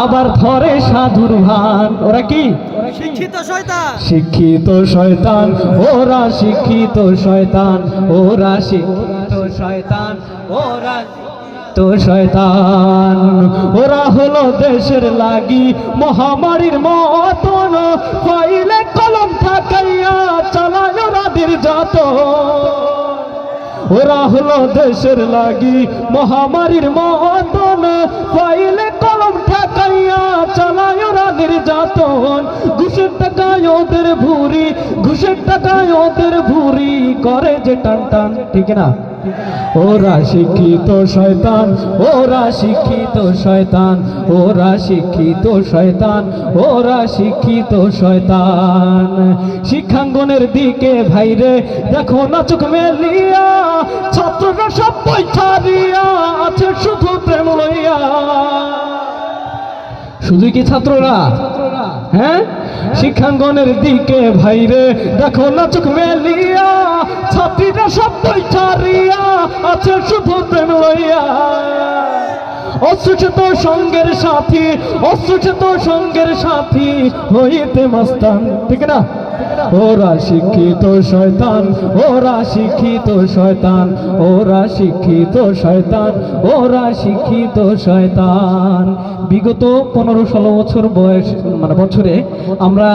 আবার ধরে সাধুর ভান। ওরা কি? শিক্ষিত শয়তান। শিক্ষিত শয়তান, ওরা শিক্ষিত শয়তান, ওরা শিক্ষিত শয়তান, ওরা তো শয়তান। ওরা হলো দেশের লাগি মহামারীর মতন, ফাইলে কলম থাকাইয়া চালায় ওরা নির্যাতন। ওরা হলো দেশের লাগি মহামারীর মতন, ফাইলে কলম ঠেকাইয়া চালায় ওরা নির্যাতন। ঘুষের টাকায় ওদের ভুরি, ঘুষের টাকায় ওদের ভুরি করে যে টান টান, ঠিক না? ওরা শিক্ষিত শয়তান, ওরা শিক্ষিত শয়তান, ওরা শিক্ষিত শয়তান, ওরা শিক্ষিত শয়তান। শিক্ষাঙ্গনের দিকে ভাইরে দেখো না চোখ মেলিয়া, ছাত্ররা সব বই ছাড়িয়া আছে শুধু প্রেম লইয়া। শুধু কি ছাত্ররা? হ্যাঁ, শিক্ষাঙ্গনের দিকে ভাইরে দেখো না চোখ মেলিয়া, ছাত্রীরা সব বই ছাড়িয়া আছে শুধু প্রেম লইয়া। অসুচিত সঙ্গের সাথী, অসুচিত সঙ্গের সাথী হইতে মস্তান, ঠিক না? ওরা শিক্ষিত শয়তান, ওরা শিক্ষিত শয়তান, ওরা শিক্ষিত শয়তান, ওরা শিক্ষিত শয়তান। বিগত 15-16 বছর বয়স বছরে আমরা